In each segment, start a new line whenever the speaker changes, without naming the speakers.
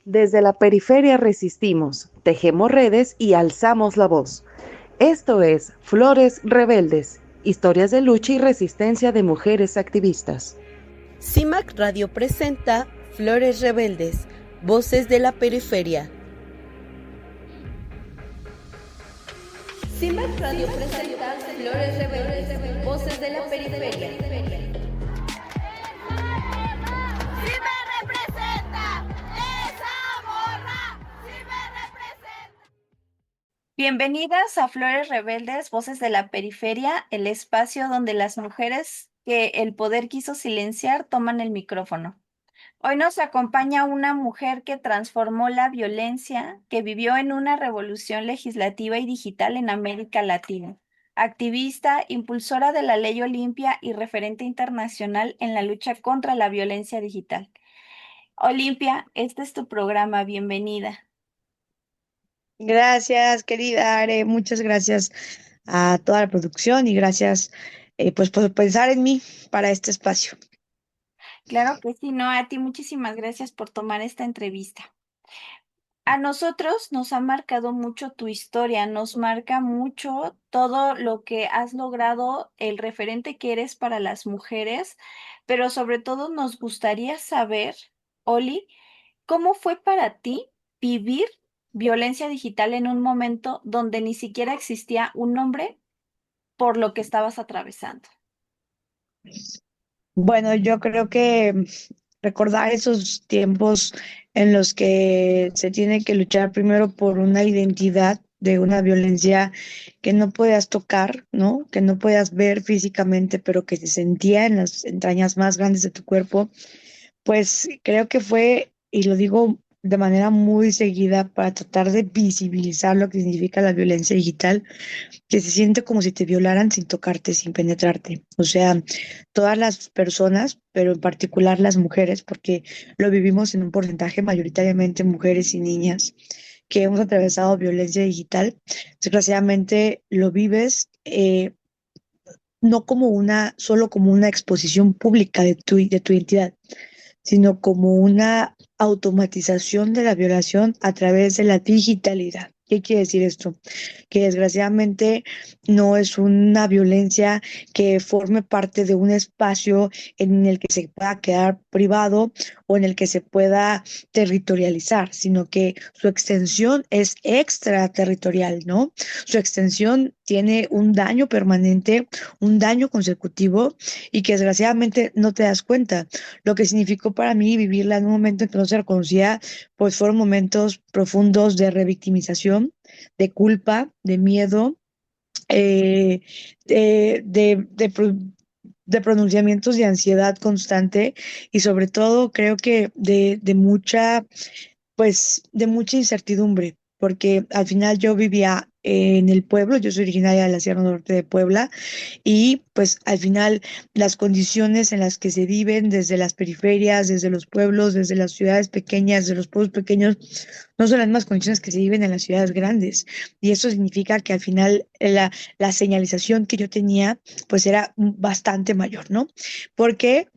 Desde la periferia resistimos, tejemos redes y alzamos la voz. Esto es Flores Rebeldes, historias de lucha y resistencia de mujeres activistas.
CIMAC Radio presenta Flores Rebeldes, voces de la periferia.
CIMAC Radio presenta Flores Rebeldes, voces de la periferia. Bienvenidas a Flores Rebeldes, Voces de la Periferia, el espacio donde las mujeres que el poder quiso silenciar toman el micrófono. Hoy nos acompaña una mujer que transformó la violencia, que vivió en una revolución legislativa y digital en América Latina. Activista, impulsora de la Ley Olimpia y referente internacional en la lucha contra la violencia digital. Olimpia, este es tu programa, bienvenida.
Gracias, querida Are, muchas gracias a toda la producción y gracias pues por pensar en mí para este espacio.
Claro que sí, no, a ti muchísimas gracias por tomar esta entrevista. A nosotros nos ha marcado mucho tu historia, nos marca mucho todo lo que has logrado, el referente que eres para las mujeres, pero sobre todo nos gustaría saber, Oli, ¿cómo fue para ti vivir violencia digital en un momento donde ni siquiera existía un nombre por lo que estabas atravesando?
Bueno, yo creo que recordar esos tiempos en los que se tiene que luchar primero por una identidad de una violencia que no podías tocar, ¿no? Que no podías ver físicamente, pero que se sentía en las entrañas más grandes de tu cuerpo. Pues creo que fue, y lo digo de manera muy seguida, para tratar de visibilizar lo que significa la violencia digital, que se siente como si te violaran sin tocarte, sin penetrarte. O sea, todas las personas, pero en particular las mujeres, porque lo vivimos en un porcentaje mayoritariamente mujeres y niñas que hemos atravesado violencia digital, desgraciadamente lo vives. No como solo como una exposición pública de tu identidad, sino como una automatización de la violación a través de la digitalidad. ¿Qué quiere decir esto? Que desgraciadamente no es una violencia que forme parte de un espacio en el que se pueda quedar privado o en el que se pueda territorializar, sino que su extensión es extraterritorial, ¿no? Su extensión tiene un daño permanente, un daño consecutivo y que desgraciadamente no te das cuenta. Lo que significó para mí vivirla en un momento en que no se reconocía, pues fueron momentos profundos de revictimización, de culpa, de miedo, eh, de pronunciamientos de ansiedad constante y sobre todo creo que de mucha, pues de mucha incertidumbre, porque al final yo vivía en el pueblo, yo soy originaria de la Sierra Norte de Puebla y pues al final las condiciones en las que se viven desde las periferias, desde los pueblos, desde las ciudades pequeñas, de los pueblos pequeños, no son las mismas condiciones que se viven en las ciudades grandes. Y eso significa que al final la señalización que yo tenía pues era bastante mayor, ¿no? Porque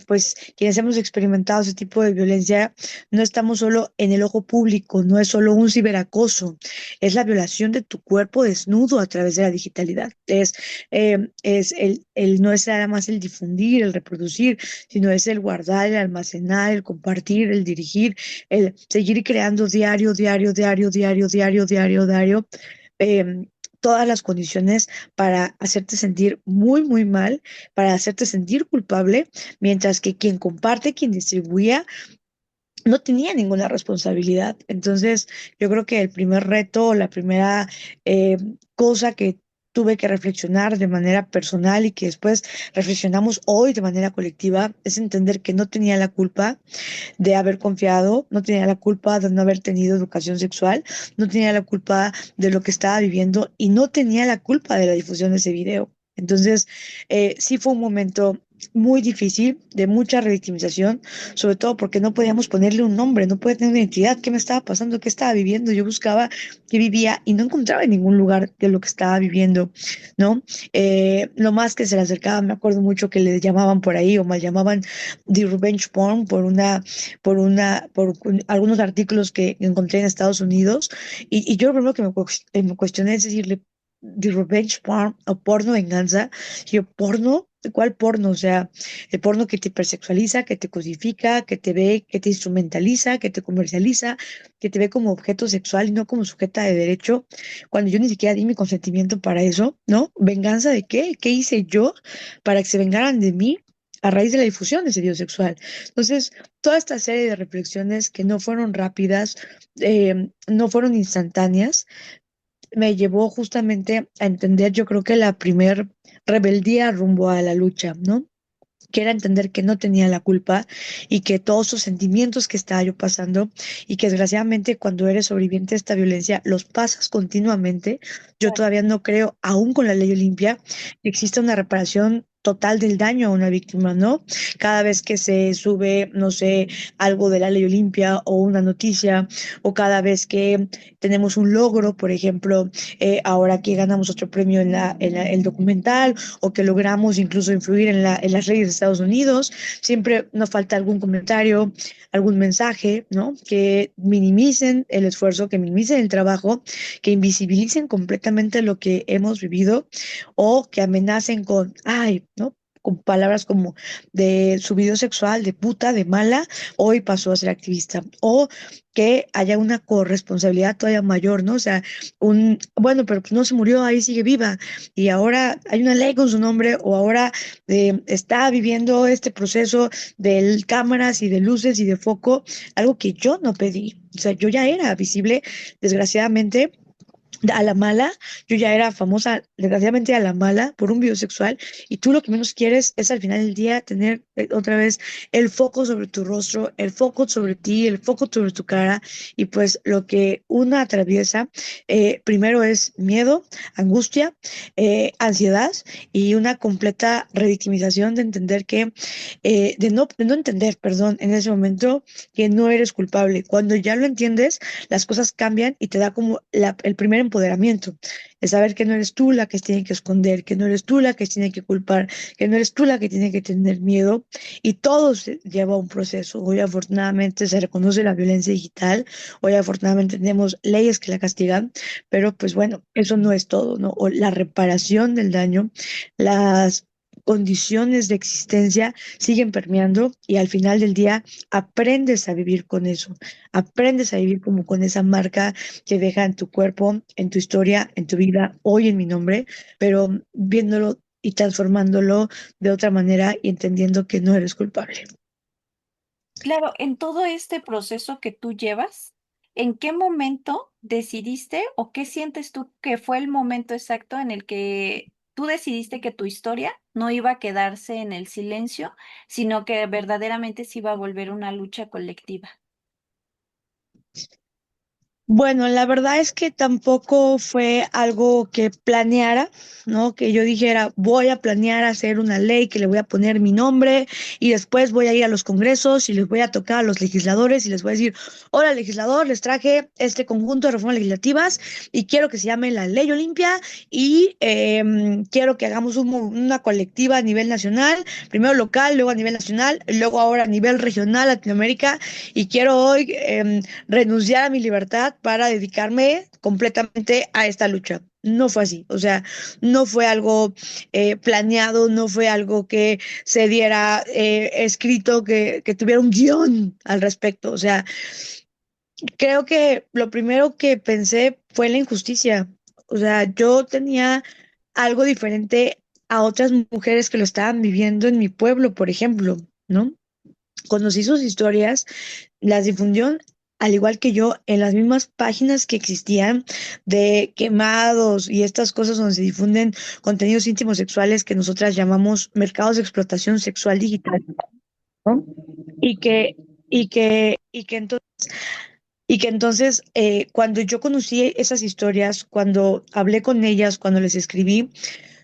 pues quienes hemos experimentado ese tipo de violencia no estamos solo en el ojo público, no es solo un ciberacoso, es la violación de tu cuerpo desnudo a través de la digitalidad. Es no es nada más el difundir, el reproducir, sino es el guardar, el almacenar, el compartir, el dirigir, el seguir creando diario, diario, diario, diario, diario, diario, diario. Todas las condiciones para hacerte sentir muy, muy mal, para hacerte sentir culpable, mientras que quien comparte, quien distribuía, no tenía ninguna responsabilidad. Entonces, yo creo que el primer reto, la primera cosa que tuve que reflexionar de manera personal y que después reflexionamos hoy de manera colectiva es entender que no tenía la culpa de haber confiado, no tenía la culpa de no haber tenido educación sexual, no tenía la culpa de lo que estaba viviendo y no tenía la culpa de la difusión de ese video. Entonces, sí fue un momento muy difícil, de mucha revictimización, sobre todo porque no podíamos ponerle un nombre, no podía tener una identidad, qué me estaba pasando, qué estaba viviendo. Yo buscaba qué vivía y no encontraba en ningún lugar de lo que estaba viviendo, ¿no? Lo más que se le acercaba, me acuerdo mucho que le llamaban por ahí o mal llamaban The Revenge Porn por algunos artículos que encontré en Estados Unidos. Y yo lo primero que me cuestioné es decirle, The Revenge Porn o porno venganza. Y yo, ¿porno? ¿Cuál porno? O sea, el porno que te hipersexualiza, que te cosifica, que te ve, que te instrumentaliza, que te comercializa, que te ve como objeto sexual y no como sujeta de derecho, cuando yo ni siquiera di mi consentimiento para eso, ¿no? ¿Venganza de qué? ¿Qué hice yo para que se vengaran de mí a raíz de la difusión de ese video sexual? Entonces, toda esta serie de reflexiones que no fueron rápidas, no fueron instantáneas, me llevó justamente a entender, yo creo que la primer rebeldía rumbo a la lucha, ¿no? Que era entender que no tenía la culpa y que todos esos sentimientos que estaba yo pasando y que desgraciadamente cuando eres sobreviviente de esta violencia los pasas continuamente. Yo
Claro.
todavía no creo, aún con la ley Olimpia, que exista una reparación total del daño a una víctima, ¿no? Cada vez que se sube, no sé, algo de la ley Olimpia o una noticia, o cada vez que tenemos un logro, por ejemplo, ahora que ganamos otro premio el documental, o que logramos incluso influir en las leyes de Estados Unidos, siempre nos falta algún comentario, algún mensaje, ¿no? Que minimicen el esfuerzo, que minimicen el trabajo, que invisibilicen completamente lo que hemos vivido o que amenacen con, ay, ¿no? Con palabras como de su video sexual, de puta, de mala, hoy pasó a ser activista. O que haya una corresponsabilidad todavía mayor, ¿no? O sea, bueno, pero pues no se murió, ahí sigue viva y ahora hay una ley con su nombre o ahora está viviendo este proceso de cámaras y de luces y de foco, algo que yo no pedí. O sea, yo ya era visible, desgraciadamente, a la mala. Yo ya era famosa, desgraciadamente, a la mala por un video sexual, y tú lo que menos quieres es al final del día tener otra vez el foco sobre tu rostro, el foco sobre ti, el foco sobre tu cara. Y pues lo que una atraviesa, primero es miedo, angustia, ansiedad y una completa revictimización de entender que, de no entender, perdón, en ese momento que no eres culpable. Cuando ya lo entiendes, las cosas cambian y te da como el primer empoderamiento, de saber que no eres tú la que tiene que esconder, que no eres tú la que tiene que culpar, que no eres tú la que tiene que tener miedo. Y todo se lleva a un proceso. Hoy afortunadamente se reconoce la violencia digital, hoy afortunadamente tenemos leyes que la castigan, pero pues bueno, eso no es todo, ¿no? O la reparación del daño, las condiciones de existencia siguen permeando y al final del día aprendes a vivir con eso, aprendes a vivir como con esa marca que deja en tu cuerpo, en tu historia, en tu vida, hoy en mi nombre, pero viéndolo y transformándolo de otra manera y entendiendo que no eres culpable.
Claro, en todo este proceso que tú llevas, ¿en qué momento decidiste o qué sientes tú que fue el momento exacto en el que tú decidiste que tu historia no iba a quedarse en el silencio, sino que verdaderamente se iba a volver una lucha colectiva?
Bueno, la verdad es que tampoco fue algo que planeara, ¿no? Que yo dijera, voy a planear hacer una ley que le voy a poner mi nombre y después voy a ir a los congresos y les voy a tocar a los legisladores y les voy a decir, hola legislador, les traje este conjunto de reformas legislativas y quiero que se llame la Ley Olimpia y quiero que hagamos una colectiva a nivel nacional, primero local, luego a nivel nacional, luego ahora a nivel regional, Latinoamérica, y quiero hoy renunciar a mi libertad para dedicarme completamente a esta lucha. No fue así, o sea, no fue algo planeado, no fue algo que se diera escrito, que tuviera un guión al respecto. O sea, creo que lo primero que pensé fue la injusticia. O sea, yo tenía algo diferente a otras mujeres que lo estaban viviendo en mi pueblo, por ejemplo, ¿no? Conocí sus historias, las difundió, al igual que yo, en las mismas páginas que existían de quemados y estas cosas donde se difunden contenidos íntimos sexuales que nosotras llamamos mercados de explotación sexual digital, ¿no? Y que, y que entonces, cuando yo conocí esas historias, cuando hablé con ellas, cuando les escribí,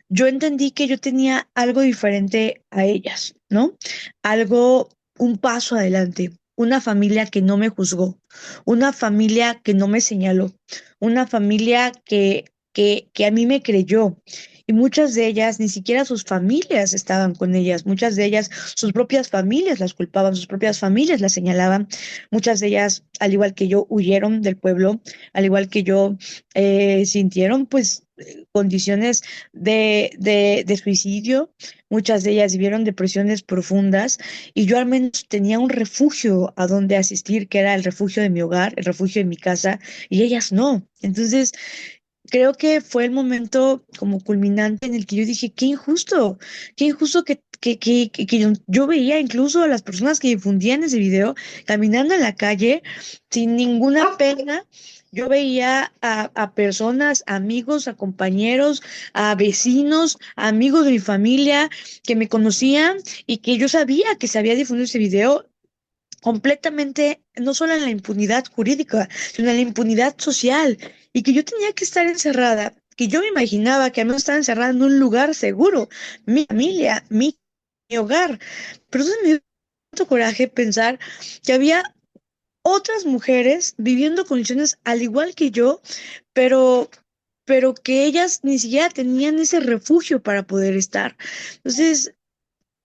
yo entendí que yo tenía algo diferente a ellas, ¿no? Algo, un paso adelante, una familia que no me juzgó, una familia que no me señaló, una familia que a mí me creyó. Y muchas de ellas, ni siquiera sus familias estaban con ellas, muchas de ellas, sus propias familias las culpaban, sus propias familias las señalaban, muchas de ellas, al igual que yo, huyeron del pueblo, al igual que yo, sintieron pues condiciones de suicidio, muchas de ellas vivieron depresiones profundas y yo al menos tenía un refugio a donde asistir, que era el refugio de mi hogar, el refugio de mi casa, y ellas no. Entonces, creo que fue el momento como culminante en el que yo dije, qué injusto que yo veía incluso a las personas que difundían ese video caminando en la calle sin ninguna pena. Yo veía a personas, amigos, a compañeros, a vecinos, a amigos de mi familia que me conocían y que yo sabía que se había difundido ese video completamente, no solo en la impunidad jurídica, sino en la impunidad social, y que yo tenía que estar encerrada, que yo me imaginaba que a mí estaba encerrada en un lugar seguro, mi familia, mi hogar. Pero entonces me dio tanto coraje pensar que había otras mujeres viviendo condiciones al igual que yo, pero que ellas ni siquiera tenían ese refugio para poder estar. Entonces,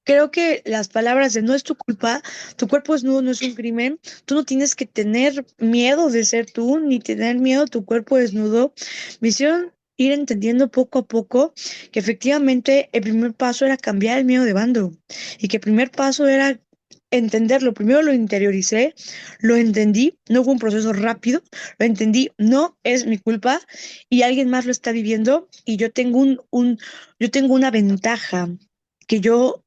creo que las palabras de no es tu culpa, tu cuerpo desnudo no es un crimen, tú no tienes que tener miedo de ser tú, ni tener miedo a tu cuerpo desnudo, me hicieron ir entendiendo poco a poco que efectivamente el primer paso era cambiar el miedo de bando y que el primer paso era entenderlo. Primero lo interioricé, lo entendí, no fue un proceso rápido, lo entendí, no es mi culpa y alguien más lo está viviendo y yo tengo yo tengo una ventaja que yo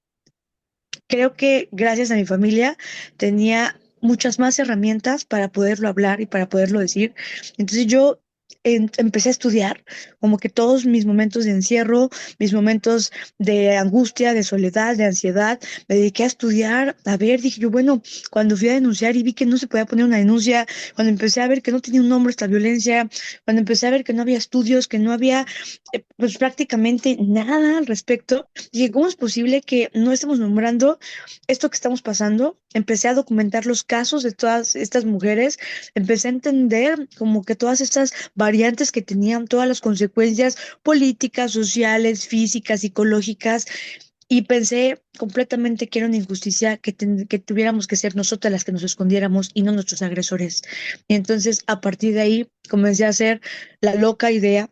creo que gracias a mi familia tenía muchas más herramientas para poderlo hablar y para poderlo decir. Entonces yo empecé a estudiar como que todos mis momentos de encierro, mis momentos de angustia, de soledad, de ansiedad, me dediqué a estudiar, a ver, dije yo, bueno, cuando fui a denunciar y vi que no se podía poner una denuncia, cuando empecé a ver que no tenía un nombre esta violencia, cuando empecé a ver que no había estudios, que no había pues prácticamente nada al respecto, dije, ¿cómo es posible que no estemos nombrando esto que estamos pasando? Empecé a documentar los casos de todas estas mujeres, empecé a entender como que todas estas variantes que tenían, todas las consecuencias políticas, sociales, físicas, psicológicas, y pensé completamente que era una injusticia que tuviéramos que ser nosotras las que nos escondiéramos y no nuestros agresores. Y entonces a partir de ahí comencé a hacer la loca idea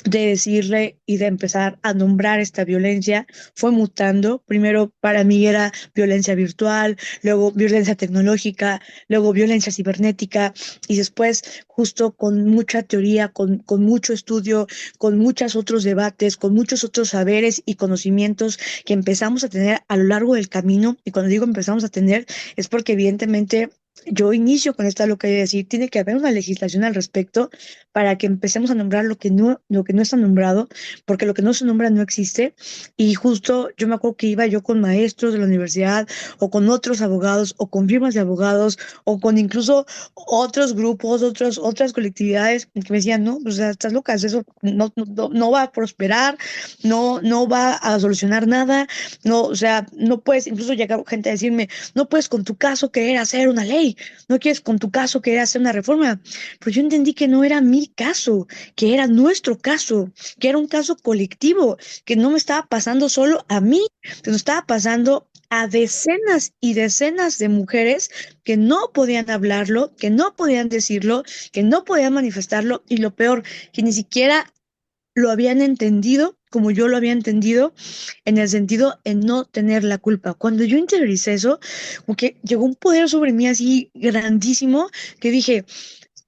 de decirle y de empezar a nombrar esta violencia, fue mutando. Primero para mí era violencia virtual, luego violencia tecnológica, luego violencia cibernética y después justo con mucha teoría, con mucho estudio, con muchos otros debates, con muchos otros saberes y conocimientos que empezamos a tener a lo largo del camino. Y cuando digo empezamos a tener es porque evidentemente yo inicio con esta lo que decir, tiene que haber una legislación al respecto para que empecemos a nombrar lo que no está nombrado, porque lo que no se nombra no existe. Y justo yo me acuerdo que iba yo con maestros de la universidad o con otros abogados o con firmas de abogados o con incluso otros grupos, otras colectividades que me decían, no, o sea, estás loca, eso no va a prosperar, no va a solucionar nada, no, o sea, no puedes, incluso llega gente a decirme, no puedes con tu caso querer hacer una ley, no quieres con tu caso querer hacer una reforma, pero yo entendí que no era mi caso, que era nuestro caso, que era un caso colectivo, que no me estaba pasando solo a mí, que nos estaba pasando a decenas y decenas de mujeres que no podían hablarlo, que no podían decirlo, que no podían manifestarlo y lo peor, que ni siquiera lo habían entendido como yo lo había entendido, en el sentido en no tener la culpa. Cuando yo interioricé eso, como que llegó un poder sobre mí así grandísimo que dije,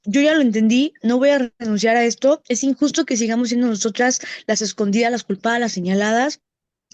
yo ya lo entendí, no voy a renunciar a esto, es injusto que sigamos siendo nosotras las escondidas, las culpadas, las señaladas,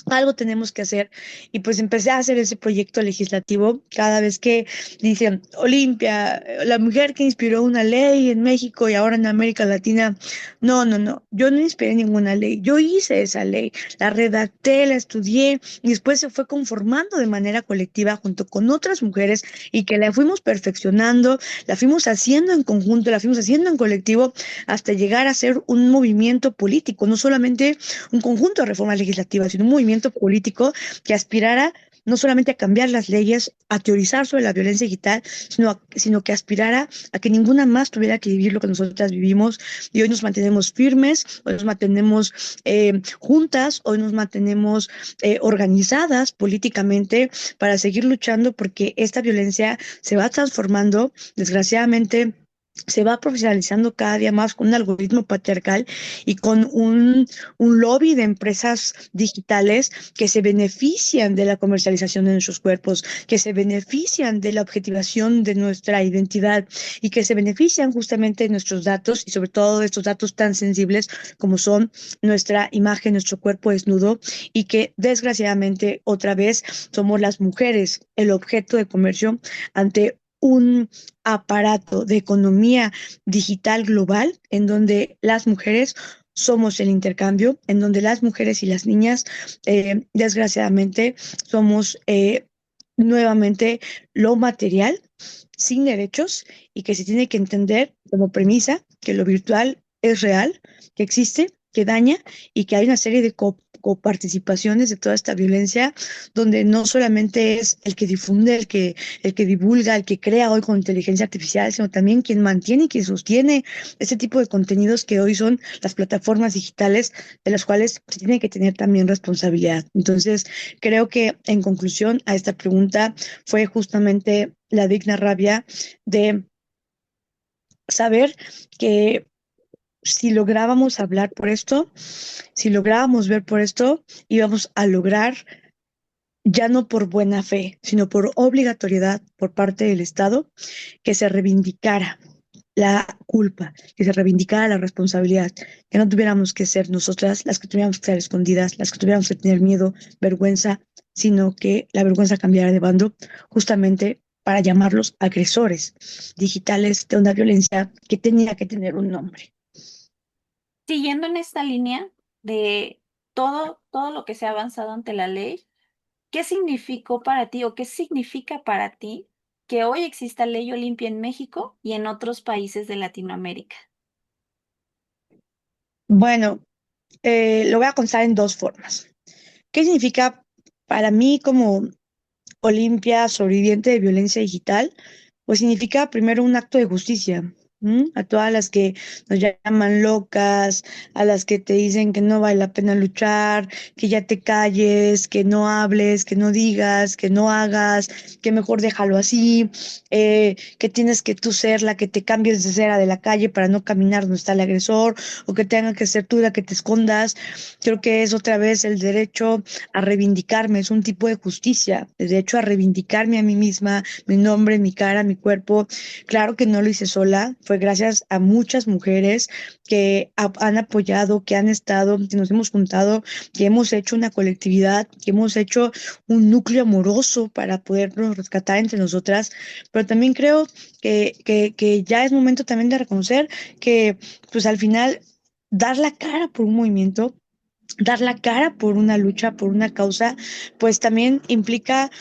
algo tenemos que hacer. Y pues empecé a hacer ese proyecto legislativo cada vez que dicen, Olimpia, la mujer que inspiró una ley en México y ahora en América Latina. No, no, no, yo no inspiré ninguna ley, yo hice esa ley, la redacté, la estudié y después se fue conformando de manera colectiva junto con otras mujeres y que la fuimos perfeccionando, la fuimos haciendo en conjunto, la fuimos haciendo en colectivo hasta llegar a ser un movimiento político, no solamente un conjunto de reformas legislativas, sino un movimiento político que aspirara no solamente a cambiar las leyes, a teorizar sobre la violencia digital, sino que aspirara a que ninguna más tuviera que vivir lo que nosotras vivimos. Y hoy nos mantenemos firmes, hoy nos mantenemos juntas, hoy nos mantenemos organizadas políticamente para seguir luchando porque esta violencia se va transformando, desgraciadamente se va profesionalizando cada día más con un algoritmo patriarcal y con un lobby de empresas digitales que se benefician de la comercialización de nuestros cuerpos, que se benefician de la objetivación de nuestra identidad y que se benefician justamente de nuestros datos y sobre todo de estos datos tan sensibles como son nuestra imagen, nuestro cuerpo desnudo y que desgraciadamente otra vez somos las mujeres el objeto de comercio ante un aparato de economía digital global en donde las mujeres somos el intercambio, en donde las mujeres y las niñas, desgraciadamente, somos nuevamente lo material sin derechos y que se tiene que entender como premisa que lo virtual es real, que existe, que daña y que hay una serie de coparticipaciones de toda esta violencia donde no solamente es el que difunde, el que divulga, el que crea hoy con inteligencia artificial, sino también quien mantiene y quien sostiene ese tipo de contenidos que hoy son las plataformas digitales de las cuales se tiene que tener también responsabilidad. Entonces, creo que en conclusión a esta pregunta fue justamente la digna rabia de saber que si lográbamos hablar por esto, si lográbamos ver por esto, íbamos a lograr ya no por buena fe, sino por obligatoriedad por parte del Estado, que se reivindicara la culpa, que se reivindicara la responsabilidad, que no tuviéramos que ser nosotras las que tuviéramos que estar escondidas, las que tuviéramos que tener miedo, vergüenza, sino que la vergüenza cambiara de bando justamente para llamarlos agresores digitales de una violencia que tenía que tener un nombre.
Siguiendo en esta línea de todo lo que se ha avanzado ante la ley, ¿qué significó para ti o qué significa para ti que hoy exista Ley Olimpia en México y en otros países de Latinoamérica?
Bueno, lo voy a contar en dos formas. ¿Qué significa para mí como Olimpia, sobreviviente de violencia digital? Pues significa primero un acto de justicia. A todas las que nos llaman locas, a las que te dicen que no vale la pena luchar, que ya te calles, que no hables, que no digas, que no hagas, que mejor déjalo así, que tienes que tú ser la que te cambies de cera de la calle para no caminar donde está el agresor, o que tenga que ser tú la que te escondas. Creo que es otra vez el derecho a reivindicarme, es un tipo de justicia, el derecho a reivindicarme a mí misma, mi nombre, mi cara, mi cuerpo. Claro que no lo hice sola, fue gracias a muchas mujeres que han apoyado, que han estado, que nos hemos juntado, que hemos hecho una colectividad, que hemos hecho un núcleo amoroso para podernos rescatar entre nosotras, pero también creo que ya es momento también de reconocer que pues al final dar la cara por un movimiento, dar la cara por una lucha, por una causa, pues también implica,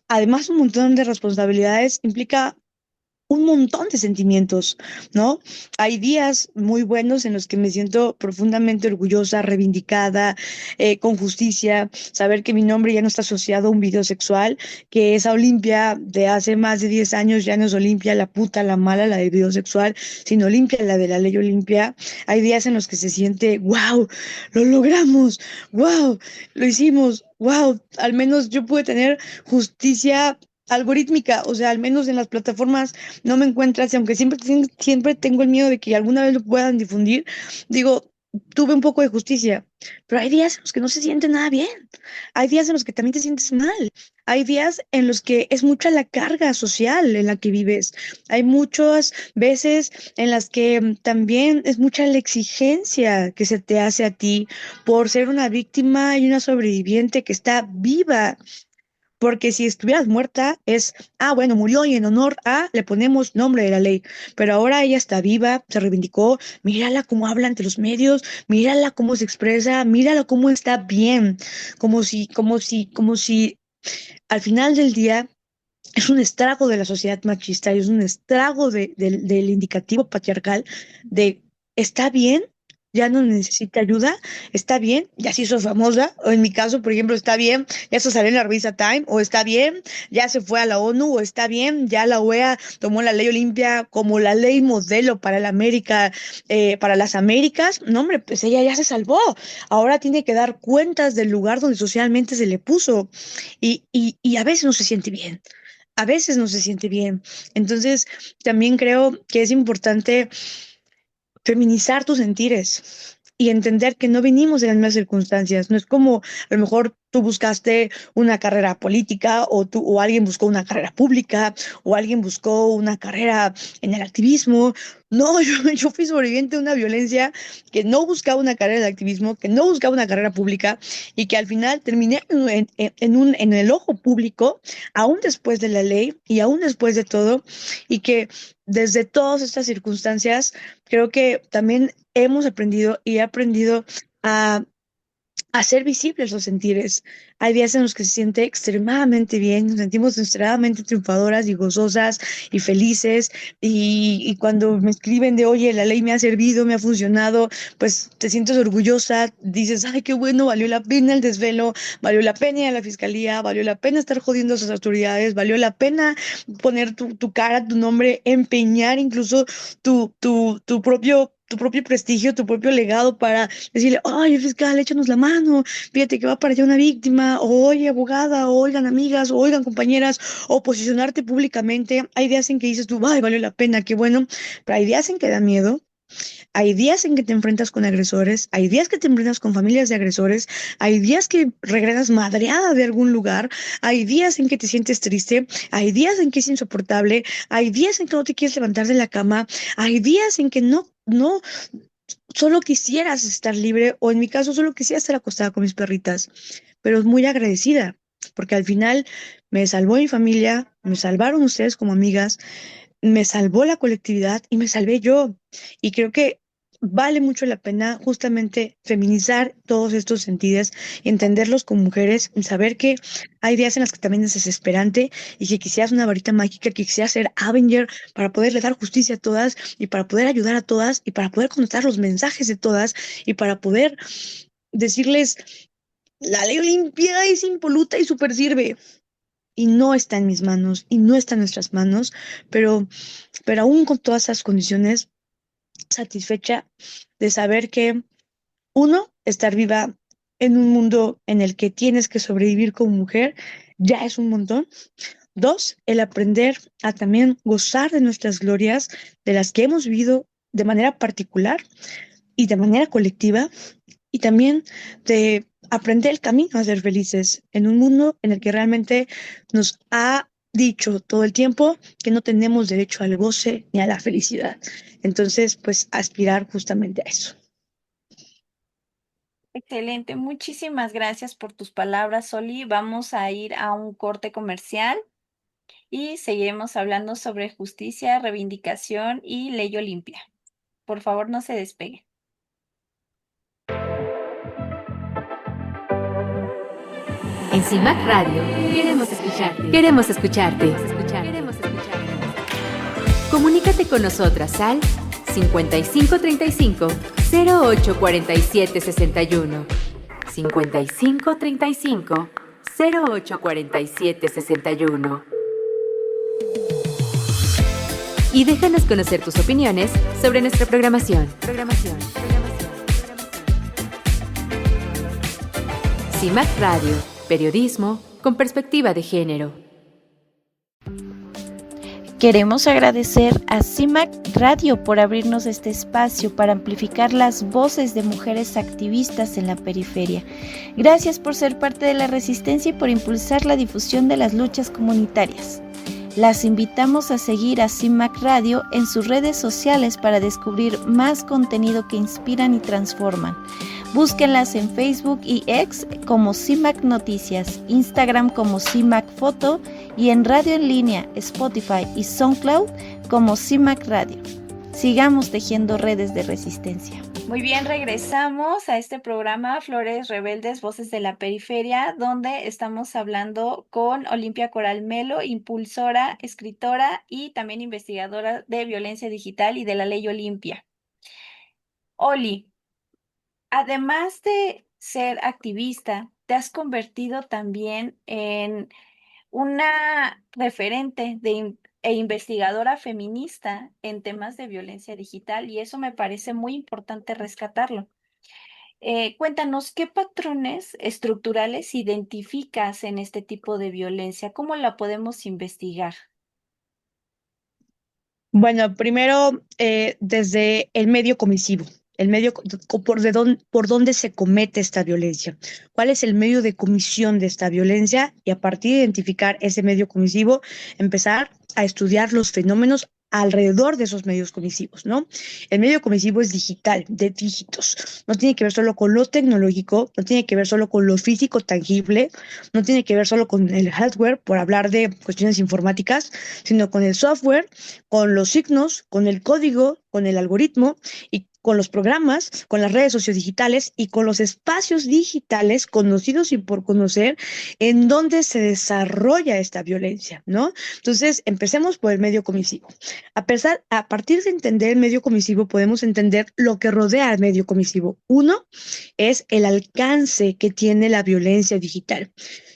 además un montón de responsabilidades, implica un montón de sentimientos, ¿no? Hay días muy buenos en los que me siento profundamente orgullosa, reivindicada, con justicia, saber que mi nombre ya no está asociado a un video sexual, que esa Olimpia de hace más de 10 años ya no es Olimpia la puta, la mala, la de video sexual, sino Olimpia, la de la ley Olimpia. Hay días en los que se siente, wow, lo logramos, wow, lo hicimos, wow, al menos yo pude tener justicia algorítmica, o sea, al menos en las plataformas no me encuentras, y aunque siempre tengo el miedo de que alguna vez lo puedan difundir, digo, tuve un poco de justicia, pero hay días en los que no se siente nada bien, hay días en los que también te sientes mal, hay días en los que es mucha la carga social en la que vives, hay muchas veces en las que también es mucha la exigencia que se te hace a ti por ser una víctima y una sobreviviente que está viva. Porque si estuvieras muerta es, bueno, murió y en honor a le ponemos nombre de la ley. Pero ahora ella está viva, se reivindicó, mírala cómo habla ante los medios, mírala cómo se expresa, mírala cómo está bien, como si al final del día es un estrago de la sociedad machista y es un estrago del indicativo patriarcal de está bien, ya no necesita ayuda, está bien, ya se hizo famosa, o en mi caso, por ejemplo, está bien, ya se salió en la revista Time, o está bien, ya se fue a la ONU, o está bien, ya la OEA tomó la ley Olimpia como la ley modelo para la América, para las Américas. No, hombre, pues ella ya se salvó, ahora tiene que dar cuentas del lugar donde socialmente se le puso, y a veces no se siente bien. A veces no se siente bien. Entonces, también creo que es importante feminizar tus sentires y entender que no venimos de las mismas circunstancias. No es como a lo mejor tú buscaste una carrera política o alguien buscó una carrera pública o alguien buscó una carrera en el activismo. No, yo fui sobreviviente de una violencia que no buscaba una carrera de activismo, que no buscaba una carrera pública y que al final terminé en el ojo público, aún después de la ley y aún después de todo, y que desde todas estas circunstancias creo que también hemos aprendido y he aprendido a hacer visibles los sentires. Hay días en los que se siente extremadamente bien, nos sentimos extremadamente triunfadoras y gozosas y felices. Y cuando me escriben de, oye, la ley me ha servido, me ha funcionado, pues te sientes orgullosa, dices, ay, qué bueno, valió la pena el desvelo, valió la pena ir a la fiscalía, valió la pena estar jodiendo a esas autoridades, valió la pena poner tu cara, tu nombre, empeñar incluso tu propio prestigio, tu propio legado para decirle, oye, fiscal, échanos la mano, fíjate que va para allá una víctima, o oye, abogada, o oigan amigas, o oigan compañeras, o posicionarte públicamente. Hay días en que dices tú, ay, valió la pena, qué bueno, pero hay días en que da miedo. Hay días en que te enfrentas con agresores, hay días que te enfrentas con familias de agresores, hay días que regresas madreada de algún lugar, hay días en que te sientes triste, hay días en que es insoportable, hay días en que no te quieres levantar de la cama, hay días en que no, solo quisieras estar libre, o en mi caso solo quisiera estar acostada con mis perritas, pero muy agradecida, porque al final me salvó mi familia, me salvaron ustedes como amigas, me salvó la colectividad y me salvé yo. Y creo que vale mucho la pena justamente feminizar todos estos sentidos y entenderlos como mujeres y saber que hay días en las que también es desesperante y que quisieras una varita mágica, que quisieras ser Avenger para poderle dar justicia a todas y para poder ayudar a todas y para poder contestar los mensajes de todas y para poder decirles, la ley Olimpia es impoluta y super sirve y no está en mis manos y no está en nuestras manos, pero, pero aún con todas esas condiciones, satisfecha de saber que uno, estar viva en un mundo en el que tienes que sobrevivir como mujer, ya es un montón. Dos, el aprender a también gozar de nuestras glorias, de las que hemos vivido de manera particular y de manera colectiva, y también de aprender el camino a ser felices en un mundo en el que realmente nos ha dicho todo el tiempo que no tenemos derecho al goce ni a la felicidad. Entonces, pues aspirar justamente a eso.
Excelente, muchísimas gracias por tus palabras, Soli. Vamos a ir a un corte comercial y seguiremos hablando sobre justicia, reivindicación y ley Olimpia. Por favor, no se despegue.
En CIMAC Radio queremos escucharte. Queremos escucharte. Comunícate con nosotras al 5535 0847 61. 5535 0847 61. Y déjanos conocer tus opiniones sobre nuestra programación. CIMAC Radio, periodismo con perspectiva de género.
Queremos agradecer a CIMAC Radio por abrirnos este espacio para amplificar las voces de mujeres activistas en la periferia. Gracias por ser parte de la resistencia y por impulsar la difusión de las luchas comunitarias. Las invitamos a seguir a CIMAC Radio en sus redes sociales para descubrir más contenido que inspiran y transforman. Búsquenlas en Facebook y X como CIMAC Noticias, Instagram como CIMAC Foto y en radio en línea, Spotify y SoundCloud como CIMAC Radio. Sigamos tejiendo redes de resistencia. Muy bien, regresamos a este programa Flores Rebeldes, Voces de la Periferia, donde estamos hablando con Olimpia Coral Melo, impulsora, escritora y también investigadora de violencia digital y de la Ley Olimpia. Oli, además de ser activista, te has convertido también en una referente e investigadora feminista en temas de violencia digital, y eso me parece muy importante rescatarlo. Cuéntanos, ¿qué patrones estructurales identificas en este tipo de violencia? ¿Cómo la podemos investigar?
Bueno, primero, desde el medio comisivo, por dónde se comete esta violencia, cuál es el medio de comisión de esta violencia, y a partir de identificar ese medio comisivo, empezar a estudiar los fenómenos alrededor de esos medios comisivos, ¿no? El medio comisivo es digital, de dígitos, no tiene que ver solo con lo tecnológico, no tiene que ver solo con lo físico tangible, no tiene que ver solo con el hardware, por hablar de cuestiones informáticas, sino con el software, con los signos, con el código, con el algoritmo y con los programas, con las redes sociodigitales y con los espacios digitales conocidos y por conocer en donde se desarrolla esta violencia, ¿no? Entonces, empecemos por el medio comisivo. A partir de entender el medio comisivo, podemos entender lo que rodea al medio comisivo. Uno es el alcance que tiene la violencia digital,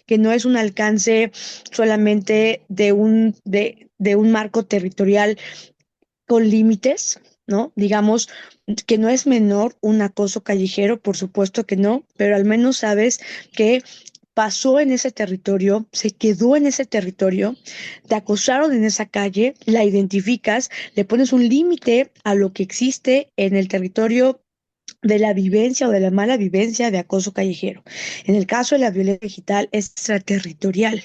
que no es un alcance solamente de un marco territorial con límites, ¿no? Digamos que no es menor un acoso callejero, por supuesto que no, pero al menos sabes que pasó en ese territorio, se quedó en ese territorio, te acosaron en esa calle, la identificas, le pones un límite a lo que existe en el territorio de la vivencia o de la mala vivencia de acoso callejero. En el caso de la violencia digital es extraterritorial.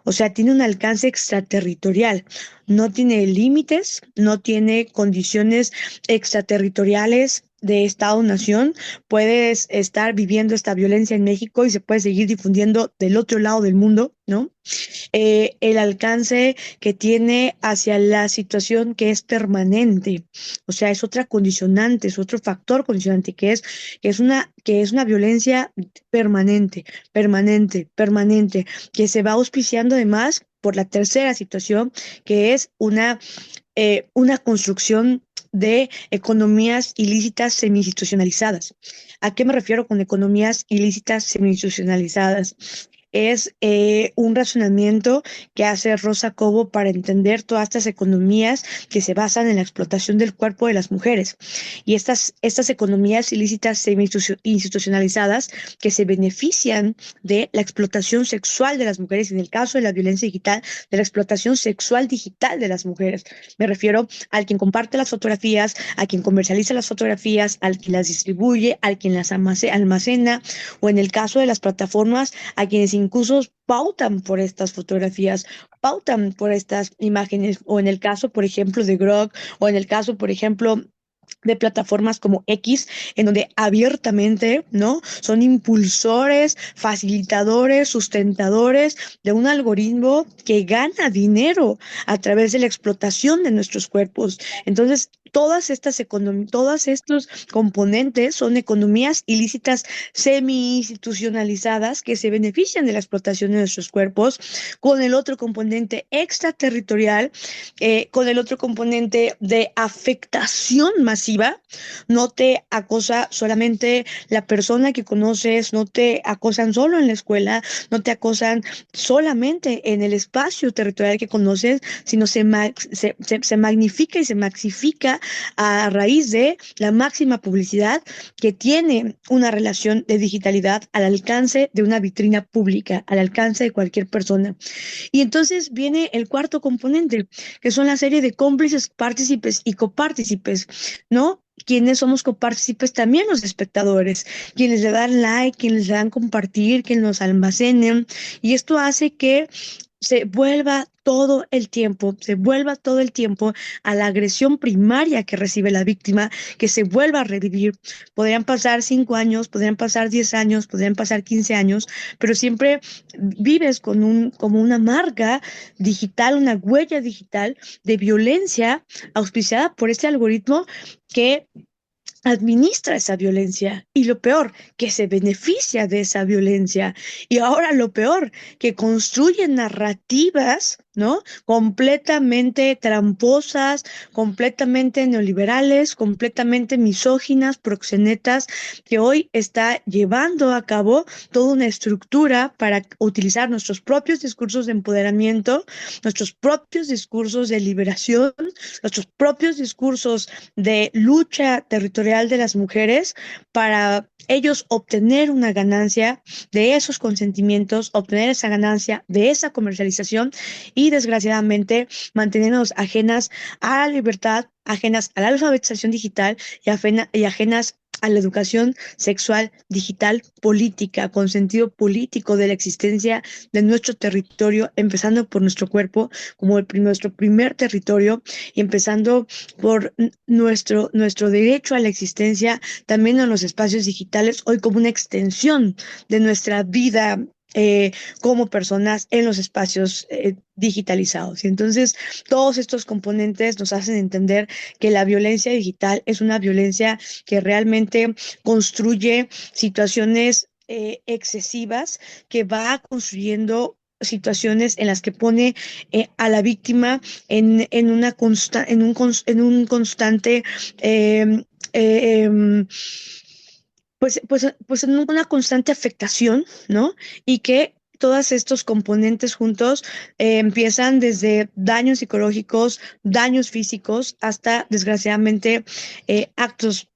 O sea, tiene un alcance extraterritorial, no tiene límites, no tiene condiciones extraterritoriales de Estado-nación. Puedes estar viviendo esta violencia en México y se puede seguir difundiendo del otro lado del mundo, ¿no? El alcance que tiene hacia la situación que es permanente, o sea, es otra condicionante, es otro factor condicionante, que es una violencia permanente, que se va auspiciando además por la tercera situación, que es una construcción de economías ilícitas semi-institucionalizadas. ¿A qué me refiero con economías ilícitas semi-institucionalizadas? Es un razonamiento que hace Rosa Cobo para entender todas estas economías que se basan en la explotación del cuerpo de las mujeres. Y estas economías ilícitas semi-institucionalizadas que se benefician de la explotación sexual de las mujeres, en el caso de la violencia digital, de la explotación sexual digital de las mujeres. Me refiero al quien comparte las fotografías, a quien comercializa las fotografías, al quien las distribuye, al quien las almacena, o en el caso de las plataformas, a quienes incluso pautan por estas fotografías, pautan por estas imágenes, o en el caso, por ejemplo, de Grok, o en el caso, por ejemplo, de plataformas como X, en donde abiertamente, ¿no?, son impulsores, facilitadores, sustentadores de un algoritmo que gana dinero a través de la explotación de nuestros cuerpos. Entonces, todos estos componentes son economías ilícitas semi-institucionalizadas que se benefician de la explotación de nuestros cuerpos, con el otro componente extraterritorial, con el otro componente de afectación masiva. No te acosa solamente la persona que conoces, no te acosan solo en la escuela, no te acosan solamente en el espacio territorial que conoces, sino se magnifica y se maxifica violencia a raíz de la máxima publicidad que tiene una relación de digitalidad al alcance de una vitrina pública, al alcance de cualquier persona. Y entonces viene el cuarto componente, que son la serie de cómplices, partícipes y copartícipes, ¿no? Quienes somos copartícipes también los espectadores, quienes le dan like, quienes le dan compartir, quienes nos almacenen, y esto hace que se vuelva todo el tiempo a la agresión primaria que recibe la víctima, que se vuelva a revivir. Podrían pasar 5 años, podrían pasar 10 años, podrían pasar 15 años, pero siempre vives como una marca digital, una huella digital de violencia auspiciada por este algoritmo que administra esa violencia y lo peor, que se beneficia de esa violencia y ahora lo peor, que construye narrativas, ¿no? Completamente tramposas, completamente neoliberales, completamente misóginas, proxenetas, que hoy está llevando a cabo toda una estructura para utilizar nuestros propios discursos de empoderamiento, nuestros propios discursos de liberación, nuestros propios discursos de lucha territorial de las mujeres para ellos obtener una ganancia de esos consentimientos, obtener esa ganancia de esa comercialización y desgraciadamente mantenernos ajenas a la libertad, ajenas a la alfabetización digital y ajenas a la educación sexual digital política, con sentido político de la existencia de nuestro territorio, empezando por nuestro cuerpo como nuestro primer territorio y empezando por nuestro derecho a la existencia también en los espacios digitales, hoy como una extensión de nuestra vida como personas en los espacios digitalizados. Y entonces todos estos componentes nos hacen entender que la violencia digital es una violencia que realmente construye situaciones excesivas, que va construyendo situaciones en las que pone a la víctima en un constante pues en una constante afectación, ¿no? Y que todos estos componentes juntos empiezan desde daños psicológicos, daños físicos, hasta desgraciadamente actos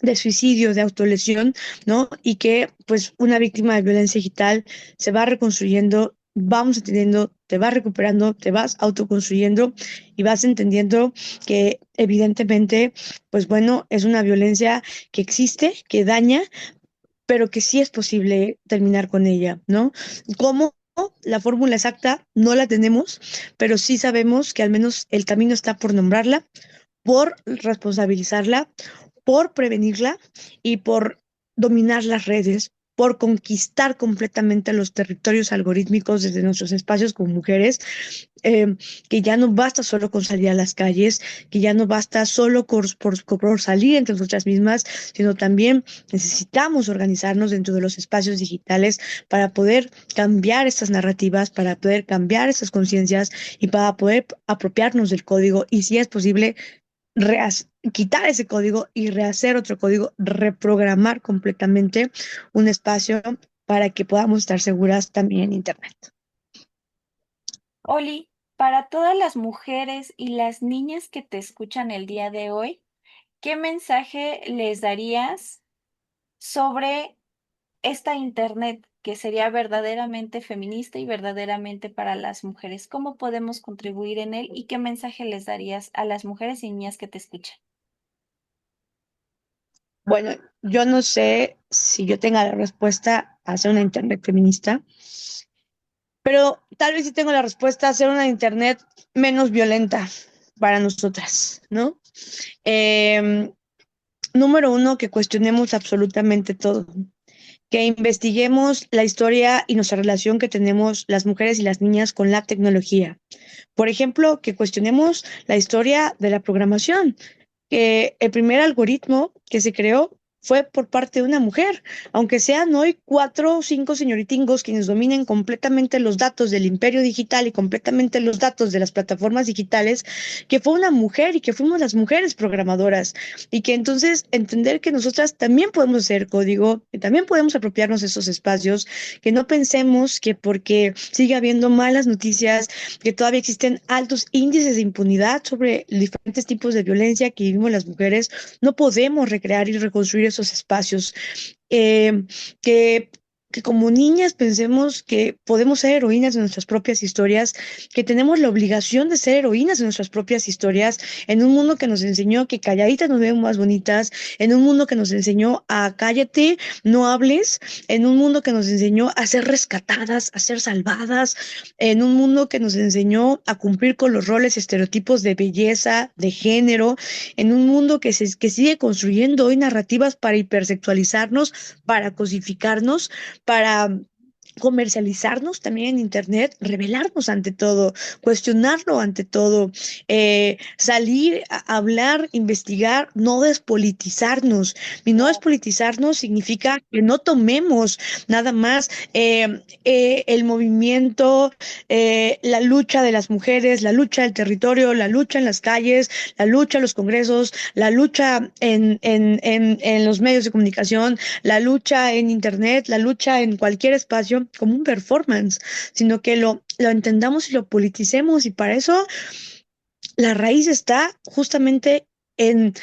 de suicidio, de autolesión, ¿no? Y que pues una víctima de violencia digital se va reconstruyendo, vamos entendiendo, te vas recuperando, te vas autoconstruyendo y vas entendiendo que evidentemente, pues bueno, es una violencia que existe, que daña, pero que sí es posible terminar con ella, ¿no? ¿Cómo? La fórmula exacta no la tenemos, pero sí sabemos que al menos el camino está por nombrarla, por responsabilizarla, por prevenirla y por dominar las redes, por conquistar completamente los territorios algorítmicos desde nuestros espacios como mujeres, que ya no basta solo con salir a las calles, que ya no basta solo por salir entre nosotras mismas, sino también necesitamos organizarnos dentro de los espacios digitales para poder cambiar estas narrativas, para poder cambiar estas conciencias y para poder apropiarnos del código y, si es posible, quitar ese código y rehacer otro código, reprogramar completamente un espacio para que podamos estar seguras también en Internet.
Oli, para todas las mujeres y las niñas que te escuchan el día de hoy, ¿qué mensaje les darías sobre esta Internet que sería verdaderamente feminista y verdaderamente para las mujeres? ¿Cómo podemos contribuir en él y qué mensaje les darías a las mujeres y niñas que te escuchan?
Bueno, yo no sé si yo tenga la respuesta a hacer una Internet feminista, pero tal vez sí tengo la respuesta a hacer una Internet menos violenta para nosotras, ¿no? Número uno, que cuestionemos absolutamente todo, que investiguemos la historia y nuestra relación que tenemos las mujeres y las niñas con la tecnología. Por ejemplo, que cuestionemos la historia de la programación, que el primer algoritmo que se creó fue por parte de una mujer, aunque sean hoy 4 o 5 señoritingos quienes dominen completamente los datos del imperio digital y completamente los datos de las plataformas digitales, que fue una mujer y que fuimos las mujeres programadoras y que entonces entender que nosotras también podemos hacer código, que también podemos apropiarnos de esos espacios, que no pensemos que porque sigue habiendo malas noticias, que todavía existen altos índices de impunidad sobre diferentes tipos de violencia que vivimos las mujeres, no podemos recrear y reconstruir esos espacios. Eh, que, que como niñas pensemos que podemos ser heroínas de nuestras propias historias, que tenemos la obligación de ser heroínas de nuestras propias historias, en un mundo que nos enseñó que calladitas nos vemos más bonitas, en un mundo que nos enseñó a cállate, no hables, en un mundo que nos enseñó a ser rescatadas, a ser salvadas, en un mundo que nos enseñó a cumplir con los roles y estereotipos de belleza, de género, en un mundo que sigue construyendo hoy narrativas para hipersexualizarnos, para cosificarnos, para comercializarnos también en Internet, revelarnos ante todo, cuestionarlo ante todo, salir a hablar, investigar, no despolitizarnos. Y no despolitizarnos significa que no tomemos nada más el movimiento, la lucha de las mujeres, la lucha del territorio, la lucha en las calles, la lucha en los congresos, la lucha en los medios de comunicación, la lucha en Internet, la lucha en cualquier espacio como un performance, sino que lo entendamos y lo politicemos y para eso la raíz está justamente en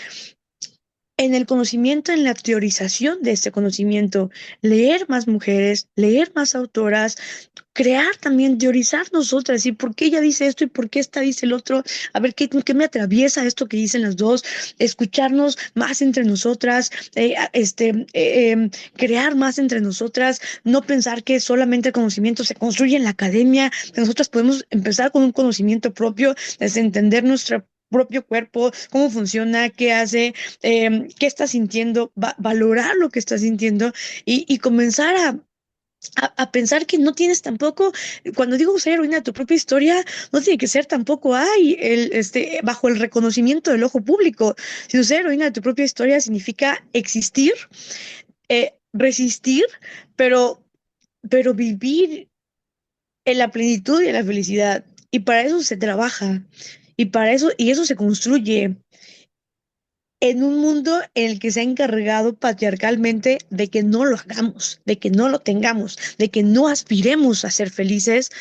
el conocimiento, en la teorización de este conocimiento, leer más mujeres, leer más autoras, crear también, teorizar nosotras, y por qué ella dice esto y por qué esta dice el otro, a ver qué me atraviesa esto que dicen las dos, escucharnos más entre nosotras, crear más entre nosotras, no pensar que solamente el conocimiento se construye en la academia, que nosotras podemos empezar con un conocimiento propio, desde entender nuestra propio cuerpo, cómo funciona, qué hace, qué está sintiendo, valorar lo que está sintiendo y comenzar a pensar que no tienes tampoco, cuando digo ser heroína de tu propia historia, no tiene que ser tampoco, bajo el reconocimiento del ojo público, sino ser heroína de tu propia historia significa existir, resistir, pero, pero vivir en la plenitud y en la felicidad. Y para eso se trabaja, y eso se construye en un mundo en el que se ha encargado patriarcalmente de que no lo hagamos, de que no lo tengamos, de que no aspiremos a ser felices.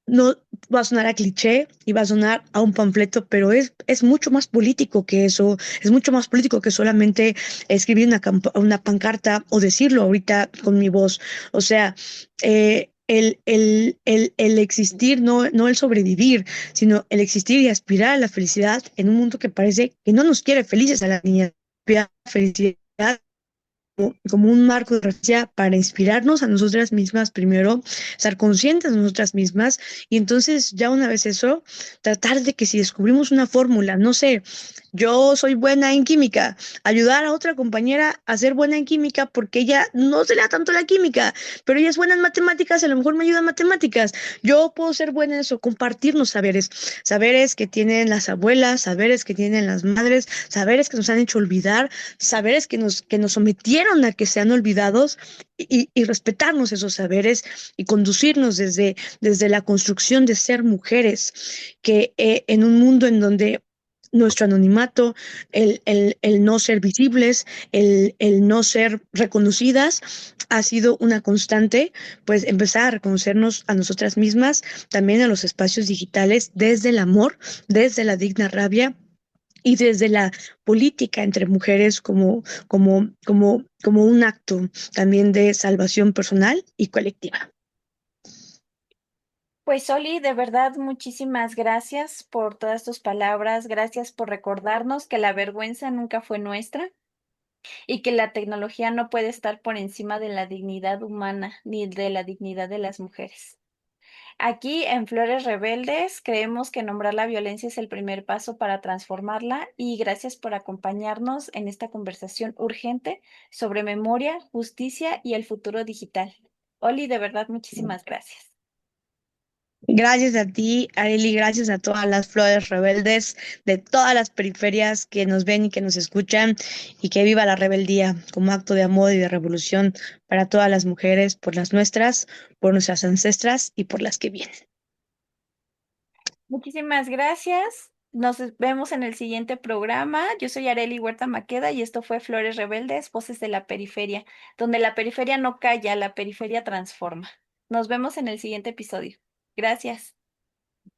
No va a sonar a cliché y va a sonar a un panfleto, pero es mucho más político que eso, es mucho más político que solamente escribir una pancarta o decirlo ahorita con mi voz. O sea, el existir, no el sobrevivir, sino el existir y aspirar a la felicidad en un mundo que parece que no nos quiere felices a la niña. Felicidad como un marco de referencia para inspirarnos a nosotras mismas primero, estar conscientes de nosotras mismas y entonces ya una vez eso, tratar de que si descubrimos una fórmula, no sé, yo soy buena en química, ayudar a otra compañera a ser buena en química porque ella no se le da tanto la química, pero ella es buena en matemáticas, a lo mejor me ayuda en matemáticas, yo puedo ser buena en eso, compartirnos saberes, saberes que tienen las abuelas, saberes que tienen las madres, saberes que nos han hecho olvidar, saberes que nos sometieron a que sean olvidados y respetarnos esos saberes y conducirnos desde la construcción de ser mujeres, que en un mundo en donde nuestro anonimato, el no ser visibles, el no ser reconocidas, ha sido una constante, pues empezar a reconocernos a nosotras mismas, también a los espacios digitales, desde el amor, desde la digna rabia, y desde la política entre mujeres como un acto también de salvación personal y colectiva.
Pues Oli, de verdad, muchísimas gracias por todas tus palabras, gracias por recordarnos que la vergüenza nunca fue nuestra y que la tecnología no puede estar por encima de la dignidad humana ni de la dignidad de las mujeres. Aquí en Flores Rebeldes creemos que nombrar la violencia es el primer paso para transformarla y gracias por acompañarnos en esta conversación urgente sobre memoria, justicia y el futuro digital. Oli, de verdad, muchísimas gracias.
Gracias a ti, Areli, gracias a todas las flores rebeldes de todas las periferias que nos ven y que nos escuchan, y que viva la rebeldía como acto de amor y de revolución para todas las mujeres, por nuestras ancestras y por las que vienen.
Muchísimas gracias. Nos vemos en el siguiente programa. Yo soy Areli Huerta Maqueda y esto fue Flores Rebeldes, Voces de la Periferia, donde la periferia no calla, la periferia transforma. Nos vemos en el siguiente episodio. Gracias.